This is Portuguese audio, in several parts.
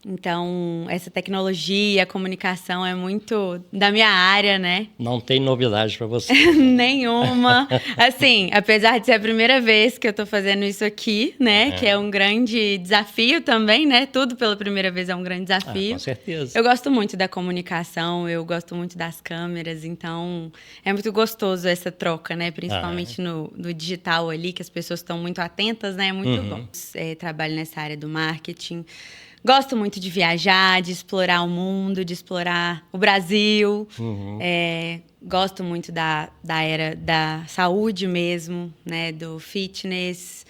Então, essa tecnologia, a comunicação é muito da minha área, né? Não tem novidade para você. Nenhuma. Assim, apesar de ser a primeira vez que eu tô fazendo isso aqui, né? Que é um grande desafio também, né? Tudo pela primeira vez é um grande desafio. Com certeza. Eu gosto muito da comunicação, eu gosto muito das câmeras, então é muito gostoso essa troca, né? Principalmente no digital ali, que as pessoas estão muito atentas, né? É muito bom. Trabalho nessa área do marketing. Gosto muito de viajar, de explorar o mundo, de explorar o Brasil. Gosto muito da era da saúde mesmo, né? Do fitness,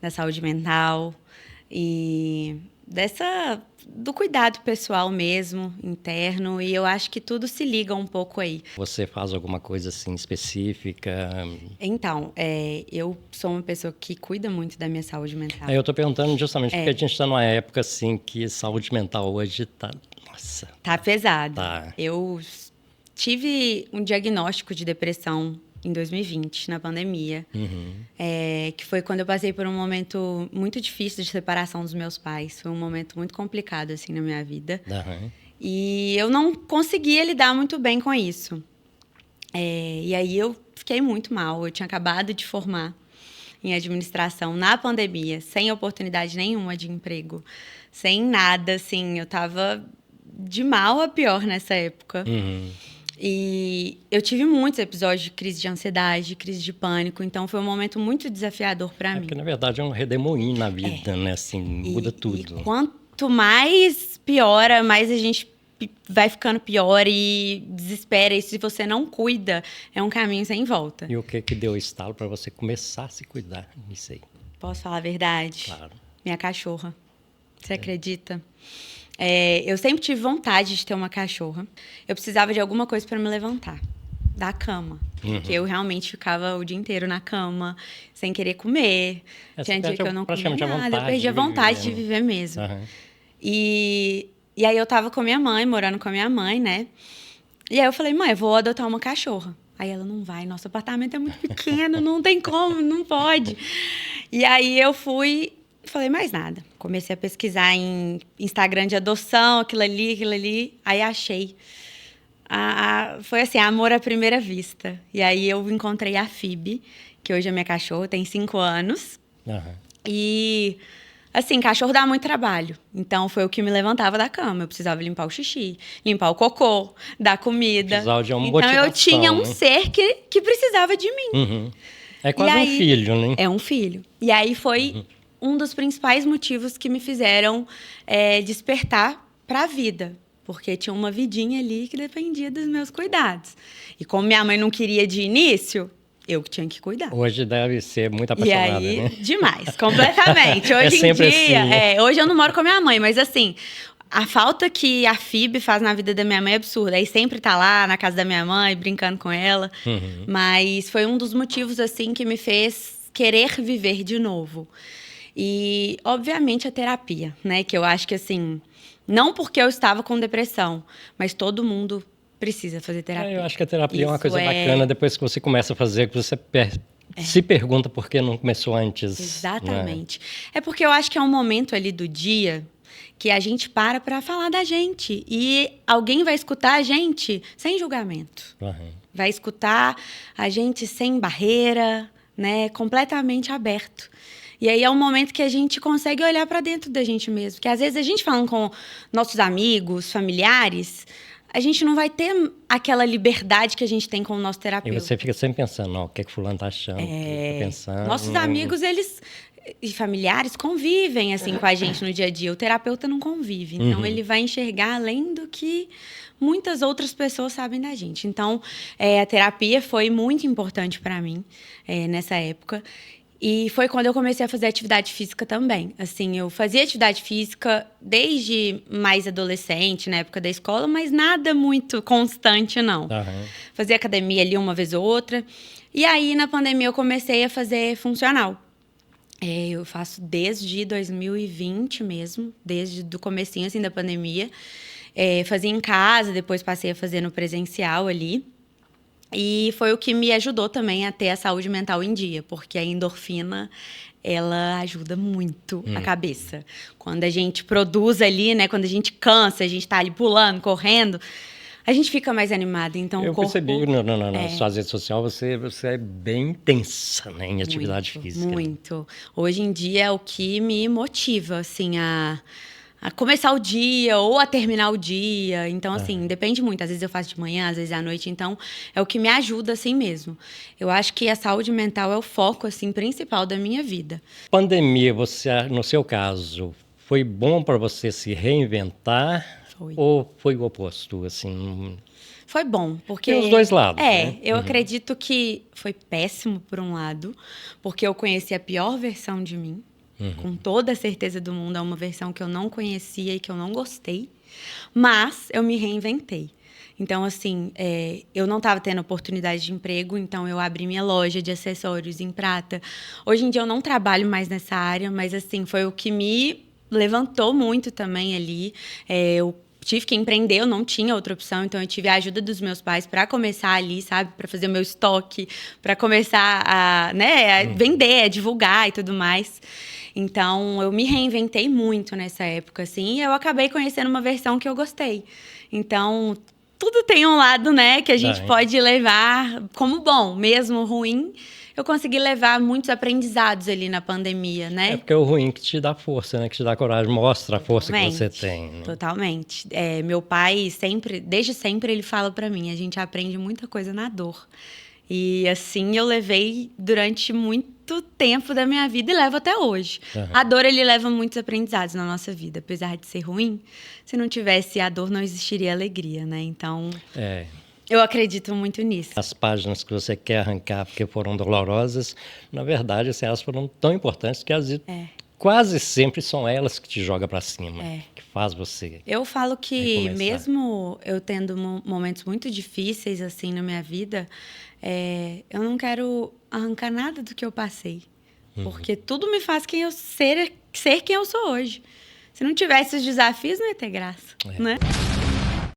da saúde mental e do cuidado pessoal mesmo, interno. E eu acho que tudo se liga um pouco aí. Você faz alguma coisa assim específica? Então, eu sou uma pessoa que cuida muito da minha saúde mental. Eu estou perguntando justamente porque a gente está numa época assim que saúde mental hoje está... Nossa. Tá pesado. Tá. Eu tive um diagnóstico de depressão em 2020, na pandemia. Que foi quando eu passei por um momento muito difícil de separação dos meus pais. Foi um momento muito complicado, assim, na minha vida. E eu não conseguia lidar muito bem com isso. E aí eu fiquei muito mal. Eu tinha acabado de formar em administração na pandemia, sem oportunidade nenhuma de emprego, sem nada, assim. Eu tava de mal a pior nessa época. E eu tive muitos episódios de crise de ansiedade, de crise de pânico. Então, foi um momento muito desafiador para mim. Porque, na verdade, é um redemoinho na vida, né? Assim, muda tudo. E quanto mais piora, mais a gente vai ficando pior e desespera. E se você não cuida, é um caminho sem volta. E o que deu estalo para você começar a se cuidar nisso aí? Posso falar a verdade? Claro. Minha cachorra. Você acredita? Eu sempre tive vontade de ter uma cachorra. Eu precisava de alguma coisa para me levantar da cama. Porque eu realmente ficava o dia inteiro na cama, sem querer comer. Tinha dia que eu não comia nada. Eu perdi a vontade de viver mesmo. E aí eu tava com a minha mãe, morando com a minha mãe, né? E aí eu falei, mãe, eu vou adotar uma cachorra. Aí ela, não vai, nosso apartamento é muito pequeno, não tem como, não pode. E aí eu falei mais nada. Comecei a pesquisar em Instagram de adoção, aquilo ali. Aí achei. Foi assim, amor à primeira vista. E aí eu encontrei a Phoebe, que hoje é minha cachorra, tem 5 anos. E, assim, cachorro dá muito trabalho. Então, foi o que me levantava da cama. Eu precisava limpar o xixi, limpar o cocô, dar comida. Precisava de uma então, motivação, eu tinha um ser que precisava de mim. É quase um filho, né? É um filho. E aí foi um dos principais motivos que me fizeram despertar para a vida. Porque tinha uma vidinha ali que dependia dos meus cuidados. E como minha mãe não queria de início, eu que tinha que cuidar. Hoje deve ser muito apaixonada, e aí, né? demais, completamente. Hoje em sempre dia, assim. Hoje eu não moro com a minha mãe, mas assim, a falta que a Phoebe faz na vida da minha mãe é absurda. Aí sempre tá lá na casa da minha mãe, brincando com ela. Mas foi um dos motivos, assim, que me fez querer viver de novo. E, obviamente, a terapia, né? Que eu acho que, assim, não porque eu estava com depressão, mas todo mundo precisa fazer terapia. Eu acho que a terapia é uma coisa bacana depois que você começa a fazer, que você se pergunta por que não começou antes. Exatamente. É porque eu acho que é um momento ali do dia que a gente para falar da gente. E alguém vai escutar a gente sem julgamento. Vai escutar a gente sem barreira, né? Completamente aberto. E aí é um momento que a gente consegue olhar para dentro da gente mesmo. Porque às vezes a gente falando com nossos amigos, familiares, a gente não vai ter aquela liberdade que a gente tem com o nosso terapeuta. E você fica sempre pensando, o que fulano tá achando, o que tá pensando. Nossos amigos, eles e familiares convivem assim com a gente no dia a dia. O terapeuta não convive. Então, ele vai enxergar além do que muitas outras pessoas sabem da gente. Então, a terapia foi muito importante para mim nessa época. E foi quando eu comecei a fazer atividade física também. Assim, eu fazia atividade física desde mais adolescente, na época da escola, mas nada muito constante, não. Fazia academia ali uma vez ou outra. E aí, na pandemia, eu comecei a fazer funcional. Eu faço desde 2020 mesmo, desde o comecinho assim, da pandemia. Fazia em casa, depois passei a fazer no presencial ali. E foi o que me ajudou também a ter a saúde mental em dia, porque a endorfina, ela ajuda muito a cabeça. Quando a gente produz ali, né? Quando a gente cansa, a gente tá ali pulando, correndo, a gente fica mais animado. Então, Eu o corpo... percebi na sua rede social, você é bem intensa, né, em atividade física. Muito. Hoje em dia é o que me motiva, assim, a começar o dia ou a terminar o dia. Então, assim, depende muito. Às vezes eu faço de manhã, às vezes à noite. Então, é o que me ajuda, assim mesmo. Eu acho que a saúde mental é o foco, assim, principal da minha vida. Pandemia, você, no seu caso, foi bom para você se reinventar? Foi. Ou foi o oposto, assim? Foi bom, porque... Tem os dois lados, né? Eu acredito que foi péssimo, por um lado, porque eu conheci a pior versão de mim. Com toda a certeza do mundo, é uma versão que eu não conhecia e que eu não gostei. Mas eu me reinventei. Então, assim, eu não estava tendo oportunidade de emprego, então eu abri minha loja de acessórios em prata. Hoje em dia eu não trabalho mais nessa área, mas, assim, foi o que me levantou muito também ali. Eu tive que empreender, eu não tinha outra opção, então eu tive a ajuda dos meus pais para começar ali, sabe? Para fazer o meu estoque, para começar a vender, a divulgar e tudo mais. Então, eu me reinventei muito nessa época, assim, e eu acabei conhecendo uma versão que eu gostei. Então, tudo tem um lado, né, que a gente pode levar como bom, mesmo ruim. Eu consegui levar muitos aprendizados ali na pandemia, né? É porque é o ruim que te dá força, né? Que te dá coragem, mostra a força que você tem. Né? Totalmente. Meu pai desde sempre, ele fala pra mim, a gente aprende muita coisa na dor. E assim eu levei durante muito tempo da minha vida e levo até hoje. A dor, ele leva muitos aprendizados na nossa vida. Apesar de ser ruim, se não tivesse a dor, não existiria alegria, né? Então, eu acredito muito nisso. As páginas que você quer arrancar porque foram dolorosas, na verdade, assim, elas foram tão importantes que quase sempre são elas que te jogam para cima, que faz você. Eu falo que recomeçar. Mesmo eu tendo momentos muito difíceis assim na minha vida, eu não quero arrancar nada do que eu passei, porque tudo me faz ser quem eu sou hoje. Se não tivesse os desafios, não ia ter graça, né?